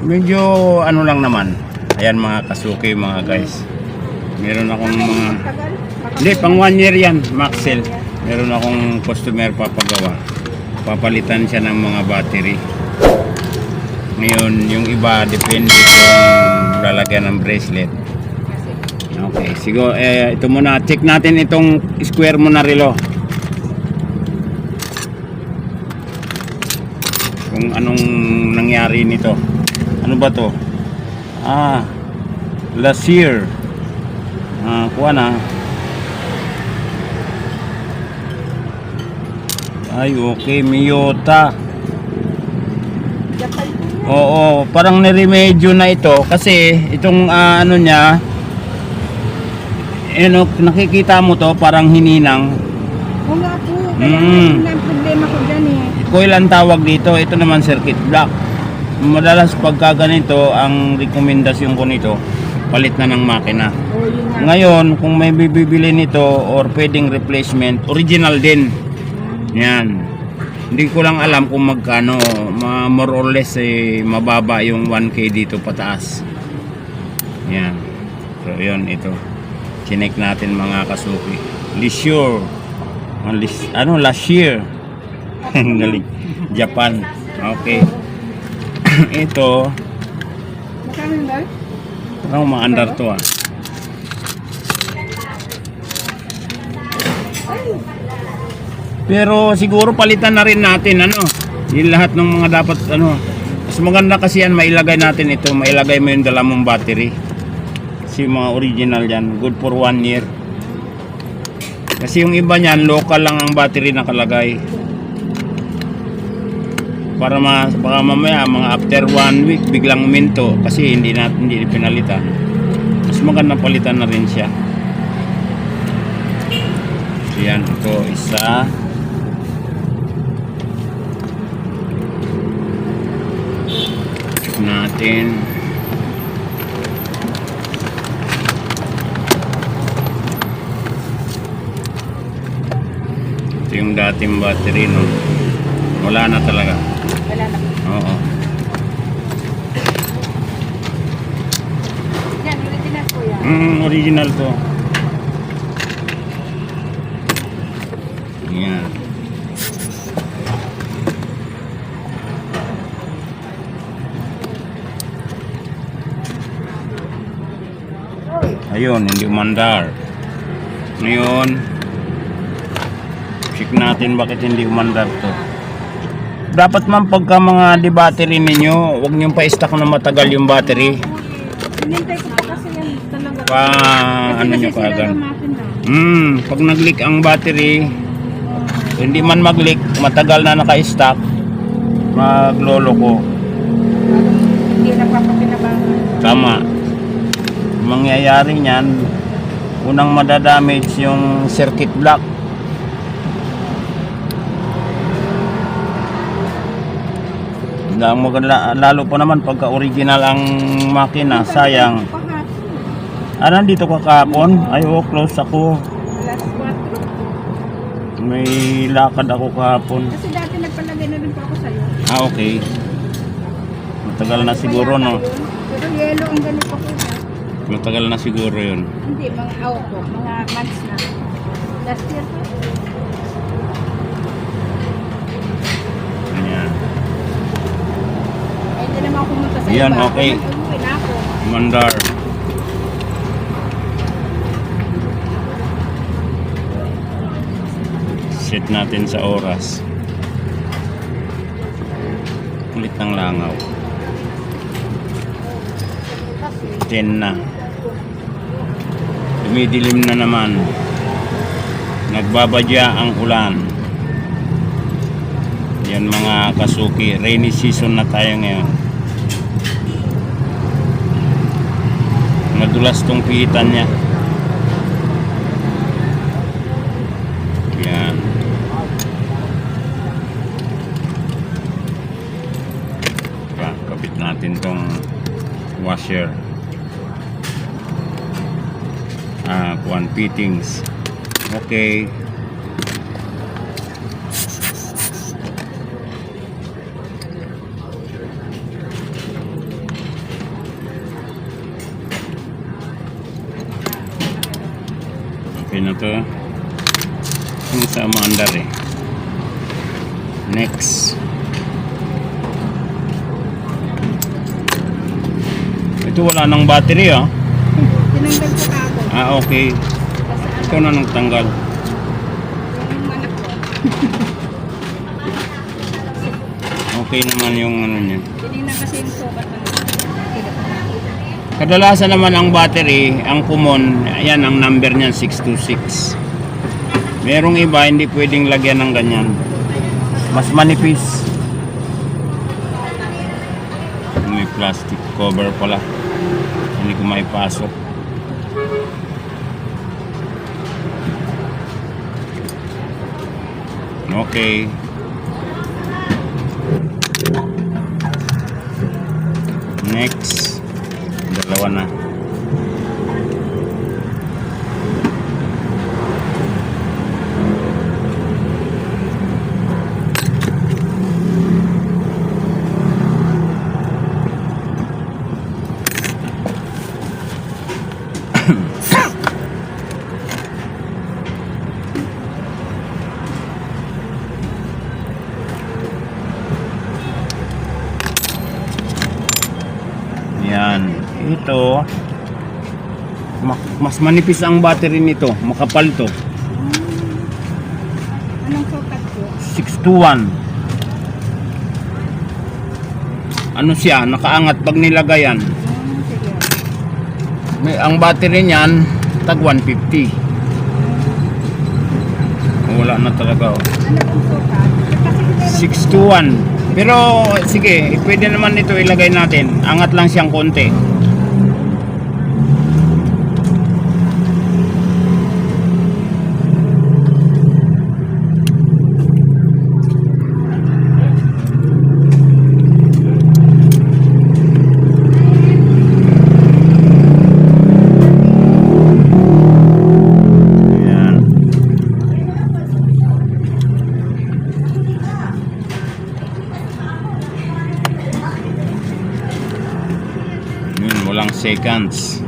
Medyo ano lang naman. Ayan mga kasuki mga guys. Meron akong mga... Hindi, pang 1 year yan, Maxell. Meron akong customer papagawa. Papalitan siya ng mga battery. Ngayon, yung iba depende kung lalagyan ng bracelet. Okay, siguro ito muna. Check natin itong square mo na relo. Kung anong nangyari nito. Ano ba to? Last year. Kuha na. Ay, okay, Miyota. Oo, parang niremedyo na ito kasi itong ano niya, nakikita mo to parang hininang. Oo nga po, kaya ang problema ko dyan eh. Coil ang tawag dito, ito naman circuit block. Madalas pagka ganito, ang rekomendasyon ko nito, palit na ng makina. Ngayon, kung may bibili nito or pwedeng replacement, original din. Yan. Hindi ko lang alam kung magkano, more or less mababa yung 1K dito pataas. Yan. So yun, ito. Chinek natin mga kasuki. Lissure. Last year. Galing. Japan. Okay. Ito. Magkano ba? Parang maandar to ah. Pero siguro palitan na rin natin yung lahat ng mga dapat mas maganda kasi yan mailagay natin ito, mailagay mo yung dala mong battery kasi mga original yan, good for 1 year kasi yung iba niyan local lang ang battery nakalagay para baka mamaya mga after 1 week biglang uminto kasi hindi pinalitan. Mas maganda palitan na rin siya. Yan, ito isa. Natin ito yung dating battery wala na talaga. Wala na. Oo. Yan, original po yan. Original to. Yan. Ayun, hindi umandar. Ngayon, check natin bakit hindi umandar to. Dapat man pagka mga battery ninyo, huwag nyo pa-stack na matagal yung battery. Hinintay ko pa kasi yan talaga. Ano nyo Kasi kaagad. na. Pag nag-leak ang battery, hindi man mag-leak, matagal na naka-stack, magloloko. Hindi napapakinabangan. Tama. Mangyayari niyan, unang madadamage yung circuit block. Lalo pa naman pagka original ang makina, sayang. Nandito ka kahapon? Ay, close ako. Alas 4. May lakad ako kahapon. Kasi dati nagpalagay na rin po ako sa'yo. Okay. Matagal na siguro, no? Pero yellow ang ganito po siya. Matagal na siguro yun. Hindi, mga auto, mga months na. Last year po. Ayan. Ay, hindi naman ako pumunta sa Ayan, iba. okay. Umuwi na ako. Mandar. Set natin sa oras. Kulit ng langaw. 10 na. Dumidilim na naman. Nagbabadya ang ulan. Yan mga kasuki. Rainy season na tayo ngayon. Nadulas tong pihitan niya. Yan. Kapit natin tong washer. Kuan fittings. Okay. na to. Yung sa maandar eh. Next. Ito wala nang battery ah. Tinanggal ko kagad. Okay. Kasi Ito na nagtanggal. yung anak ko. Okay naman yung ano niya. Tinignan kasi yung sukat ng Kadalasan naman ang battery, ang common, ayan ang number niyan 626. Merong iba hindi pwedeng lagyan ng ganyan. Mas manipis. May plastic cover pala. Hindi ko maipasok. Okay. Next. Dalawa na. Yan. Ito. Mas manipis ang battery nito. Makapal to. Anong sukat ko? 621. Ano siya? Nakaangat pag nilagayan. Sige. Ang battery niyan tag 150. Wala na talaga. Oh. Ano pong sukat? Kasi 621. Pero sige, pwede naman ito ilagay natin. Angat lang siyang konti. Ayan. Yun, walang seconds.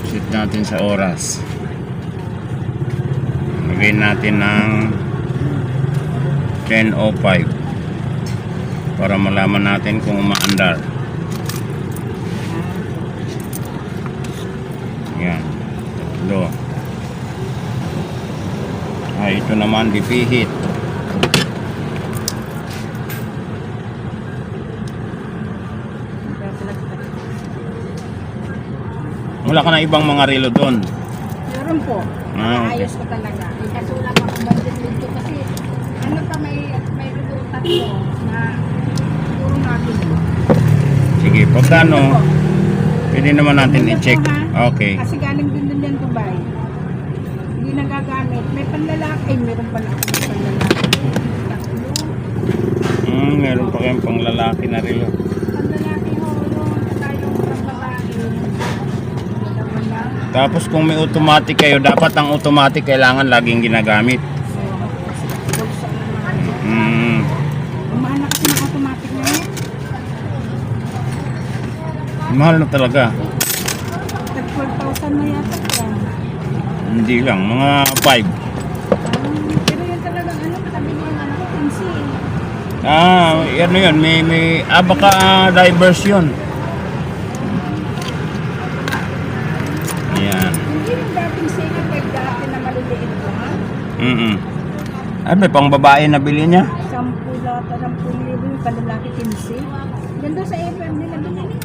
Set natin sa oras. Lagay natin ng 10:05 para malaman natin kung umaandar. Yan. Tatlo. Ito naman dipihit. Wala ka na ibang mga relo doon. meron po. Okay. Ayos ko talaga. Eh, kaso lang ako budget dito kasi ano pa may resultat ko na puro natin. Sige, pagkano, pwede naman natin i-check. Okay. Kasi galing din din yan Dubai. Hindi nagagamit. May panlalaki. Meron pala ako ng panlalaki. Tatlo. Meron pa kayong panglalaki na relo. Panlalaki ho. Yung pang babae. Dalawa lang. Tapos kung may automatic kayo, dapat ang automatic kailangan laging ginagamit. So, bulsa naman. Mm, Umahal na kasi ng automatic na yun. mahal na talaga. Tag 12,000 na yata. Hindi lang, mga 5. Pero yun talagang ano, katabi niya yung anak ko, pinsi. Ano yun, baka diversion. Yan. Hindi yung dating singing like dati na maliliit lang. May pang babae na bili niya. 10 lata, 10,000 yung panlalaki pinsi. Ganda sa FM din na binili.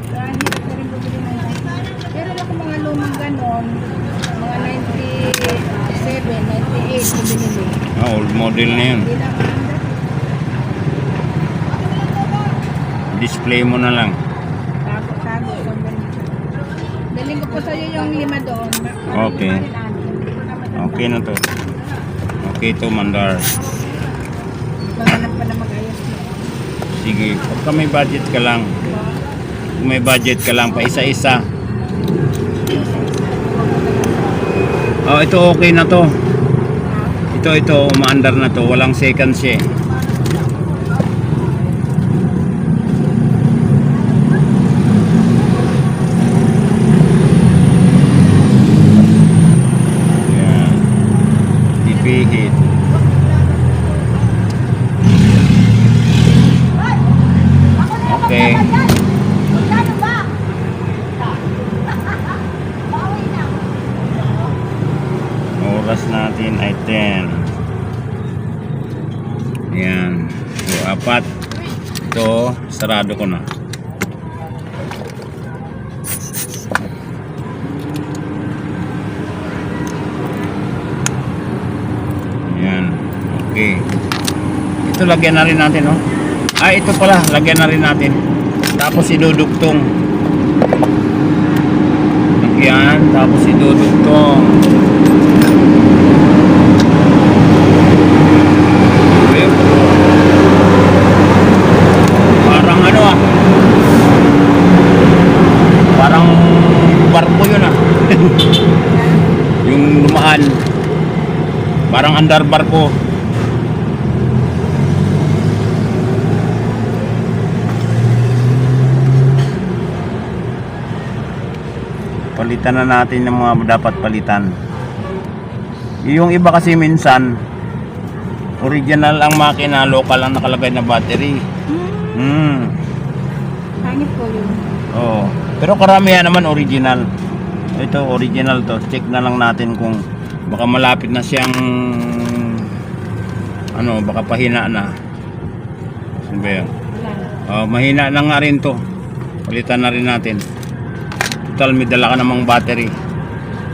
Kaya hirap na rin bumili ng pero ako mga lumang ganon, mga 97, 98 yung binili. Old model na yun. Hindi na maanda. Display mo na lang. Tago. Daling ko po sa'yo yung 5 doon. Okay. Okay na to. Okay to, Mandar. Maghanap pa na mag-ayos mo. Sige, pagka may budget ka lang. Kung may budget ka lang, pa isa-isa. Oh, ito okay na to. Ito, umaandar na to. Walang seconds eh. Yan. Ipihit. Okay. Oras natin ay 10. Yan. So, 4. Ito, sarado ko na. Yan. Okay. Ito lagyan na rin natin, oh. Ito pala, lagyan na rin natin. Tapos idudugtong. Lagyan, tapos idudugtong. Parang ano parang barko yun yung lumaan, parang andar barko. Palitan na natin yung mga dapat palitan. Yung iba kasi minsan original ang makina, local ang nakalagay na battery. Hangit po yun. Oo. Pero karamihan naman original. Ito original to. Check na lang natin kung baka malapit na siyang baka pahina na. Ano ba yan? Mahina na nga rin to. Palitan na rin natin. Total may dala ka namang battery.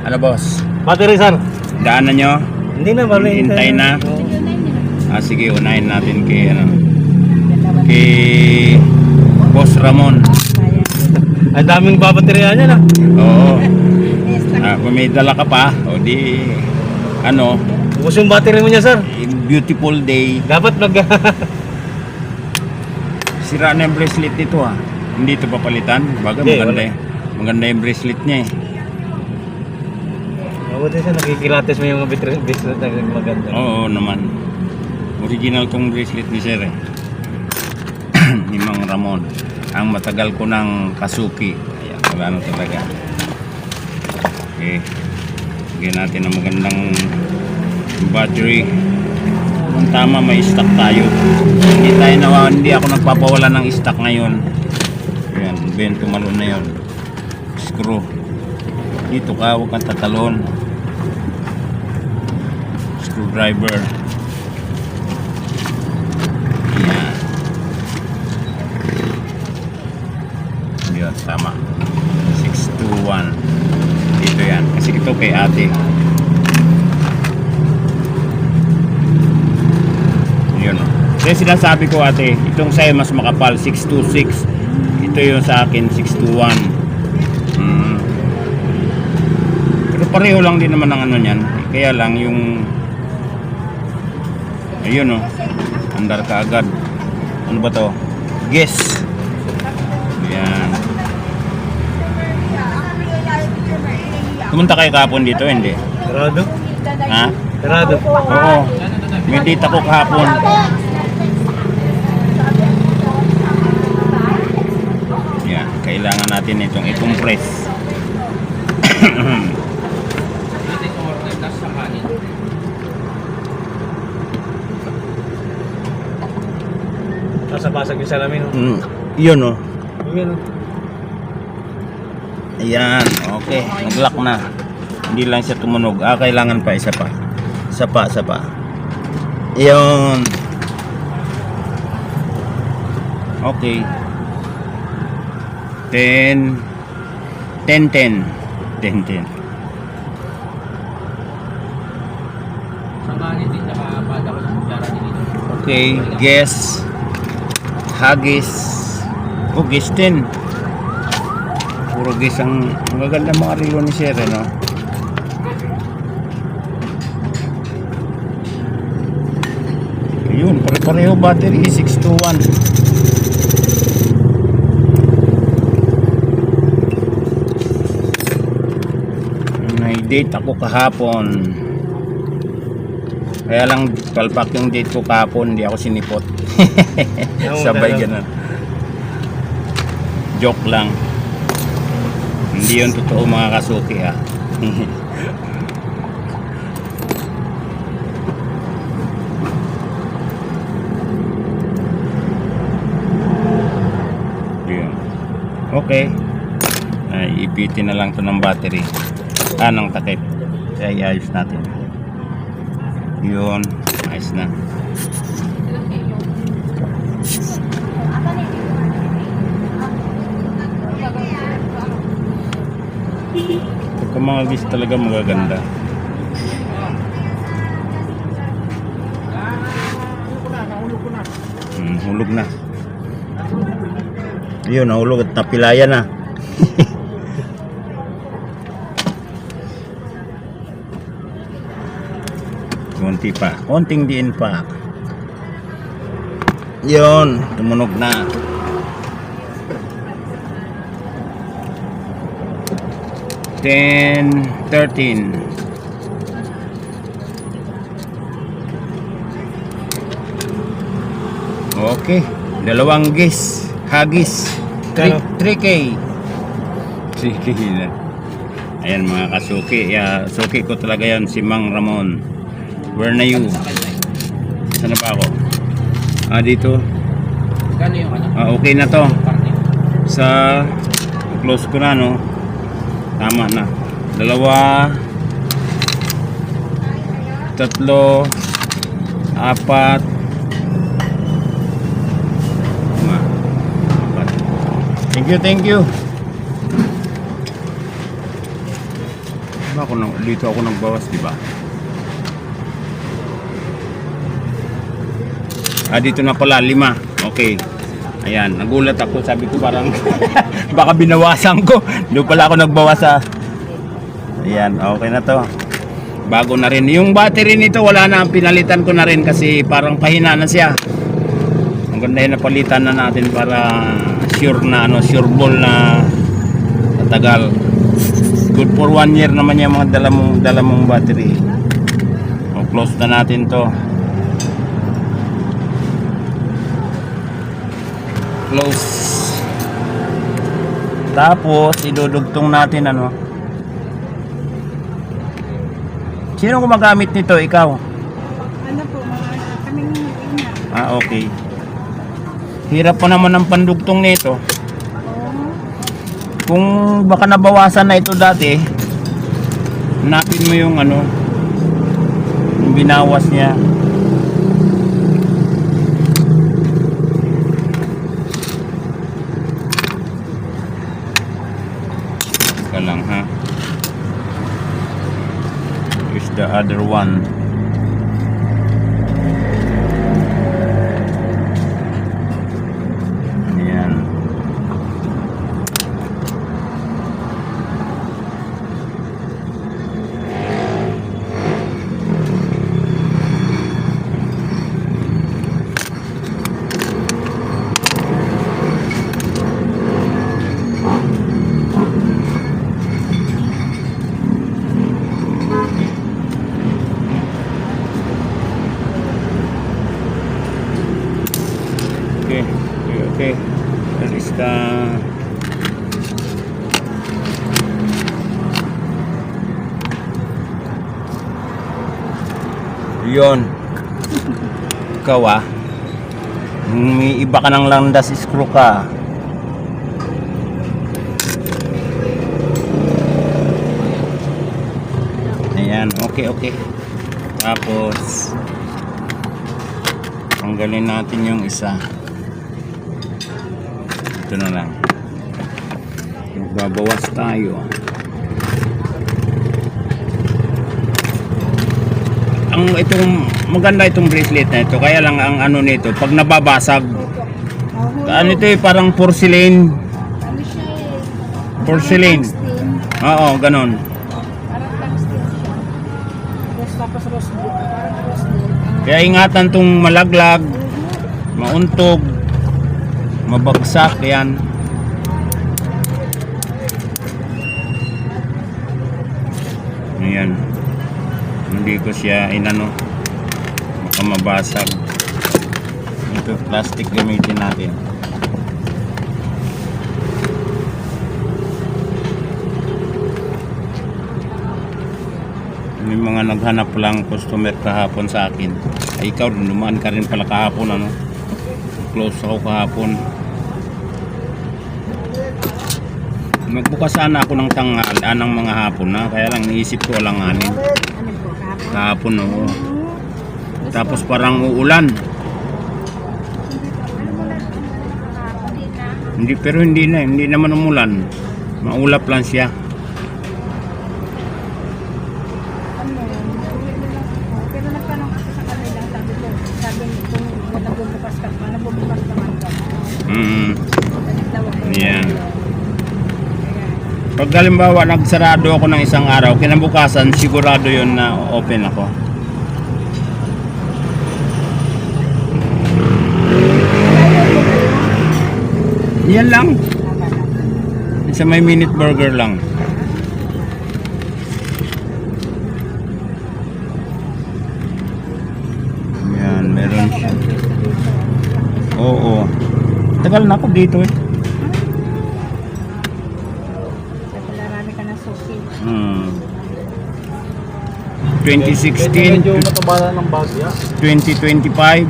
Ano boss? Battery sir. Daanan nyo? Hindi na bali. Hintay na. Sige, unahin natin kay kay Boss Ramon. Ang daming babaterya niya na. Oo. Kung may dala ka pa, o di Ubus yung battery mo niya sir. beautiful day. Dapat Sira na yung bracelet nito Hindi ito papalitan. Baga Hindi, maganda maganda yung bracelet niya Mabuti siya, nakikilates mo yung bracelet na maganda. Oo naman. Original tong bracelet ni Sir ni Mang Ramon. Ang matagal ko ng Kasuki. Ayan, wala na talaga. Okay. Bigyan natin ng magandang battery. Kung tama, may stock tayo. Hindi ako nagpapawala ng stock ngayon. Ayan, bento malon na yun. Screw. Dito ka, huwag kang tatalon. Screwdriver. Ayan. Yun, tama. 621. Dito yan. Kasi ito kay ate. Yun. Kaya sinasabi ko ate, itong sa'yo mas makapal, 626. Ito yung sa akin, 621. Pero pareho lang din naman ang niyan. Kaya lang yung ayun andar ka agad. Ano ba to? Guess. Ayan. Pumunta kayo kahapon dito, hindi? Sarado? Ha? Sarado. Oo. May date ako kahapon. Yan. Kailangan natin itong i-compress. Basag yung salamin. Yun Yun. Ayan. Okay. Nag-lock na. Hindi lang siya tumunog. Kailangan pa isa pa. Isa pa. Yun. Okay. 10. Okay. Guess. Hagis. Guess 10. Puro guess ang magaganda mga relo ni Sir, no? Yun, pare-pareho battery 621. May Nag-date ako kahapon. Kaya lang palpak yung date ko kahapon, hindi ako sinipot. Sabay ganun. Joke lang. Hindi yun totoo mga kasuki ha. Yun. Okay. Ay, ipitin na lang to ng battery. Ng takip. Kaya iayos natin. Yun. Ayos na. Pagka mga gis talaga magaganda. Hulog na. Ayun, nahulog at napilaya na. Konti pa. Konting diin pa. Yun, tumunog na. Ten, 13. Okay, dalawang gis, hagis. Kano? 3K. 3K na. Ayan mga kasuki. Suki ko talaga yan, si Mang Ramon. Where na you? Saan na ba ako? Dito. Okay na to. Sa close ko na, no? Tama na. 2, 3, 4, 5. Thank you. Dito ako nagbawas, di ba? Dito na pala 5. Okay. Ayan, nagulat ako, sabi ko parang baka binawasan ko. Doon pala ako nagbawas sa. Ayan, okay na to. Bago na rin. Yung battery nito wala na, pinalitan ko na rin kasi parang pahina na siya. Ang ganda yun, napalitan na natin para sure na sure ball na matagal. Good for 1 year naman yung mga dala mong battery. Close na natin to. Close. Tapos idudugtong natin Sino gumagamit nito? Ikaw? Ano po, kaming ina. Okay. Hirap pa naman ang pandugtong nito. Kung baka nabawasan na ito dati, hanapin mo yung yung binawas niya. Teka lang ha. Here's the other one. Ayan. Okay. That is the yun. Ikaw may iba ka ng landas, screw ka. Ayan, okay. Tapos tanggalin natin yung isa. Ito na lang. Magbabawas tayo. Maganda itong bracelet na ito. Kaya lang ang nito, pag nababasag, ito parang porcelain. Porcelain. Oo, ganon. Parang tungsten siya. Tapos rose gold. Parang rose gold. Kaya ingatan tong malaglag, mauntog, mabagsak yan. Ayan. Hindi ko siya inano. Baka mabasag. Ito plastic gamitin natin. May mga naghanap lang customer kahapon sa akin. Ay ikaw, dumaan ka rin pala kahapon, ano? Close ako kahapon. Magbukas sana ako ng tanghal, ng mga hapon na. Kaya lang naisip ko alanganin. Ano po, kahapon? Kahapon, oo. Tapos parang uulan. Hindi, pero hindi naman umulan. Maulap lang siya. Pero nagtanong ako sa kanila, sabi kung nagbubukas ka man ka. Yan. Pag halimbawa nagsarado ako ng isang araw, kinabukasan sigurado yon na open ako. Yan lang. Sa may minute burger lang. Yan, meron siya. Oo. Tagal na ako dito eh. Marami ka ng susi. 2016, Medyo matabalan ng bagya. 2025,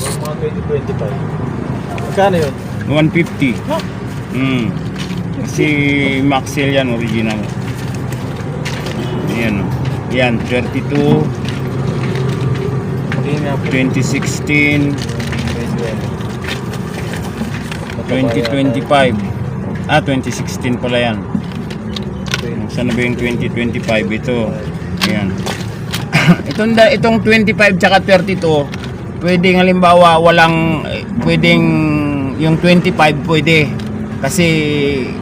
Mga 2025. Magkano yun? 150. Kasi Maxell yan, original. Ayan. Yan, 32, Hindi nga po. 2016, 2025. 2016 pala yan. Saan na ba yung 2025? Ito. Ayan. Itong 25 tsaka 32, pwedeng halimbawa pwedeng yung 25 pwede. Kasi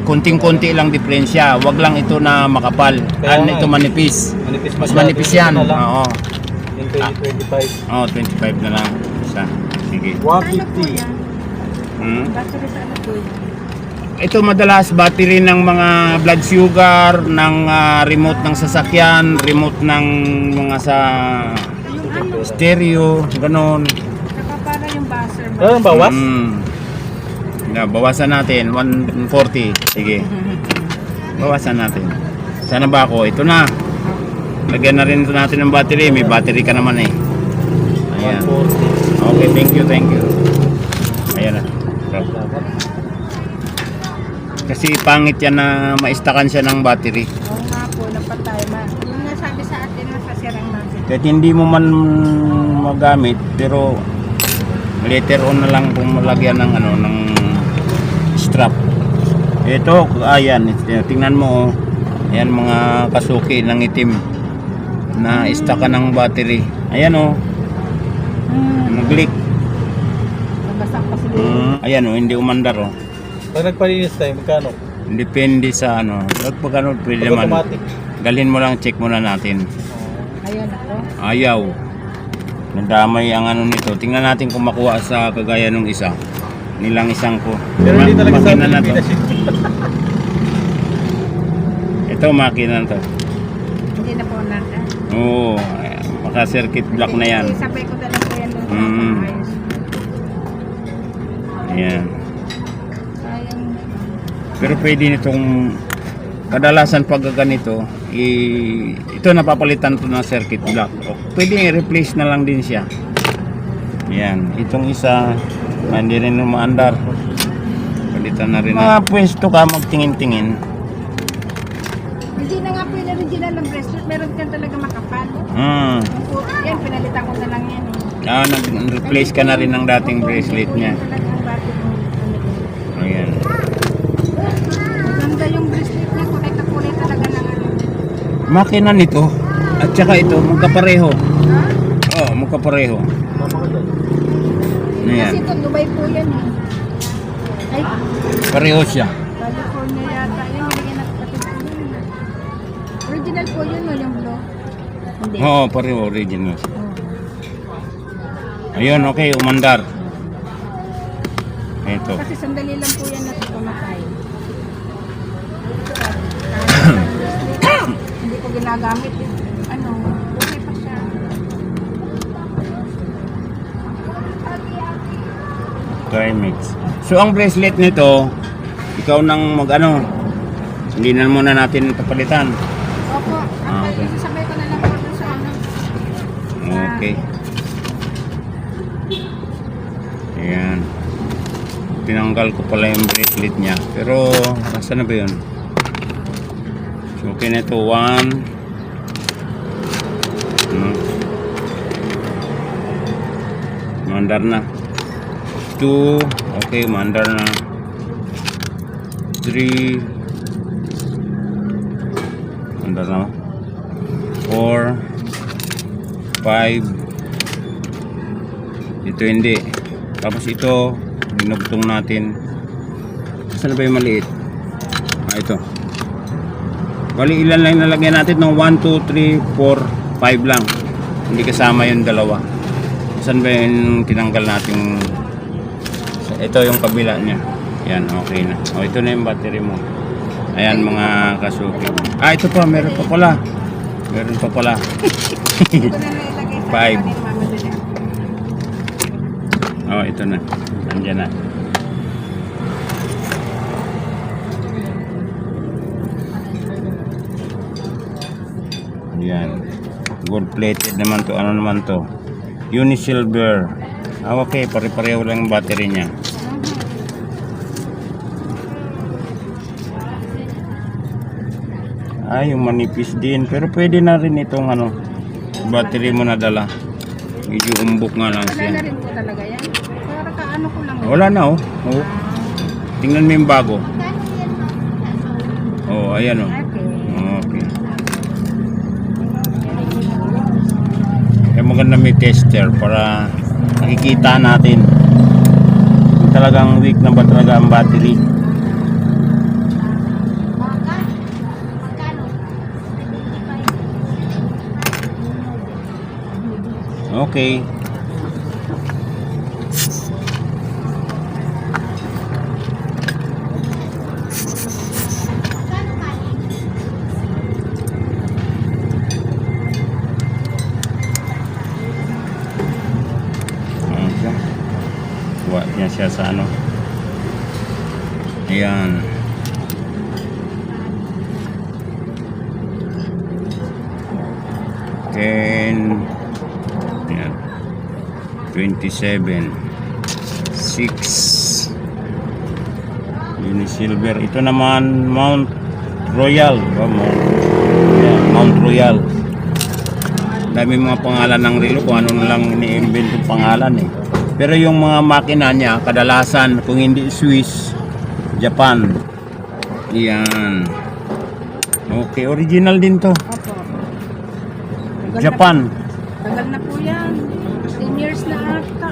konting-konti lang diferensya. Wag lang ito na makapal. Kaya nga Ito manipis. Manipis Mas masyado. manipis yan. Ito na lang. Oo. Yung 2025. Oo, 25 na lang. Isa. Sige. 150. Battery sa ano po yun? Ito madalas battery ng mga blood sugar, ng remote ng sasakyan, remote ng mga sa Yung ano, stereo, ganon. saka para yung buzzer. Ano bawas? Bawasan natin 140. Sige. Bawasan natin. Sana ba ako? Ito na. Lagyan na rin ito natin ng battery. May battery ka naman eh. Ayan. 140. Okay, thank you. Ayan na. So, kasi pangit yan na maistakan siya ng battery. Oo nga po, napatay ma. Yung nasabi sa atin, masasirang natin. Kahit hindi mo man magamit, pero later on na lang kung malagyan ng ng strap. Ito, ayan, tingnan mo, ayan mga kasuki ng itim na istakan ng battery. Ayan nag-leak. Nabasak pa siguro. Ayan hindi umandar Pag nagpalinis tayo, magkano? Depende sa pag pwede Pag naman. automatic. Dalhin mo lang, check muna natin. Ayun ako. Ayaw. Nadamay ang nito. Tingnan natin kung makuha sa kagaya nung isa. Nilang isang ko. Pero hindi talaga sa Makina na to. Pilipinas yun. Ito makina na to. Hindi na po natin. Oo. Maka circuit block na yan. Sabay ko na lang po yan nung ayos. Ayan. Sayang. Pero pwede nitong kadalasan pag ganito ito napapalitan to ng circuit block. O, pwede i-replace na lang din siya. Ayan. Itong isa hindi rin umaandar. Palitan na rin. Mga pwesto ka magtingin-tingin. Hindi na nga po yung original ng bracelet. Meron ka talaga makapal. Yan, pinalitan ko na lang yan eh. Nag-replace ka na rin ng dating bracelet niya. Talagang battery ng ano ko. Ayan. Maganda yung bracelet niya. Kulay talaga ng ano. Makina nito at saka ito magkapareho. Ha? Oo, magkapareho. Ayan. Kasi ito, Dubai po yan eh. Ay, Pareho siya. California yata. Yan, nilagyan natin pati po yun. Original po yun, no, yung blue. Hindi. Oo, pareho original. Oh. Ayun, okay, umandar. Ito. Kasi sandali lang po yan natin pumatay. Hindi ko ginagamit eh. Carmex. So ang bracelet nito, ikaw nang mag-ano, hindi na muna natin papalitan. Opo. Ah, Okay. okay. Sasabay ko na lang po dun sa ano. Okay. Ayan. Tinanggal ko pala yung bracelet niya. Pero, nasa na ba yun? So, okay na ito. 1. Mandar na. 2. Okay, mandar na. 3. Mandar na. 4. 5. Ito hindi. Tapos ito, binugtong natin. Saan na ba yung maliit? Ah, ito. Bali, ilan lang nalagyan natin ng 1, 2, 3, 4, 5 lang. Hindi kasama yung dalawa. Saan ba yung tinanggal natin? Ito yung kabila niya. Yan, okay na. O, ito na yung battery mo. Ayan, mga kasuki. Ah, ito pa, meron pa pala. Meron pa pala. Ito na nailagay sa 5. kanin, Mama Dele. Oh, ito na. Nandiyan na. Yan. Gold plated naman to. Ano naman to? Unisilver. Ah, okay. Pare-pareho lang yung battery niya. Ah, yung manipis din. Pero pwede na rin itong ano, battery mo na dala. Medyo umbok nga lang Wala siya. na rin po talaga yan. Para kaano ko lang. Wala na oh. Oh. Tingnan mo yung bago. Oh, ayan oh. Okay. Okay. Kaya maganda may tester para nakikita natin kung talagang weak na ba talaga ang battery. Okay. Kuha niya siya sa ano. Ayan. Ayan. 27 6 Unisilver. Ito naman Mount Royal. Mount Royal. Dami mga pangalan ng relo kung ano na lang ini-invent yung pangalan eh. Pero yung mga makina niya kadalasan kung hindi Swiss, Japan. Yan. Okay, original din to. Opo. Japan. Tagal na po yan. 10 years na ata.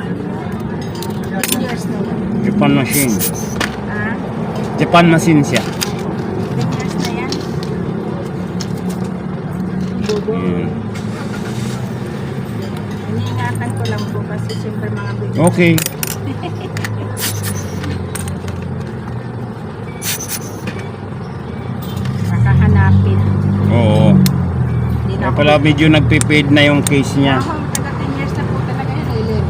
10 years na yan. Japan machine. Ah, Japan machine siya. 10 years na yan. Bobo. Yan. Iniingatan ko lang po kasi siyempre mga bigyan. Okay. Makahanapin. Oo. Hindi na Kaya ako. pala medyo nagpe-fade na yung case niya. Ako, taga 10 years na po talaga yan. 11.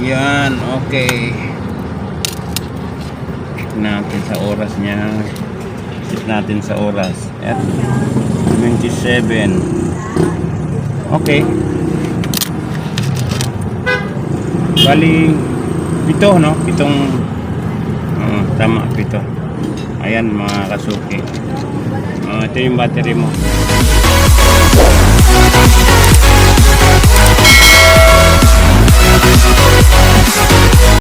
Yan, okay. Check natin sa oras niya. Check natin sa oras. At 27. Okay. Bali, pito, no? Pitong, tama, pito. Ayan, mga kasuki. Ito yung battery mo.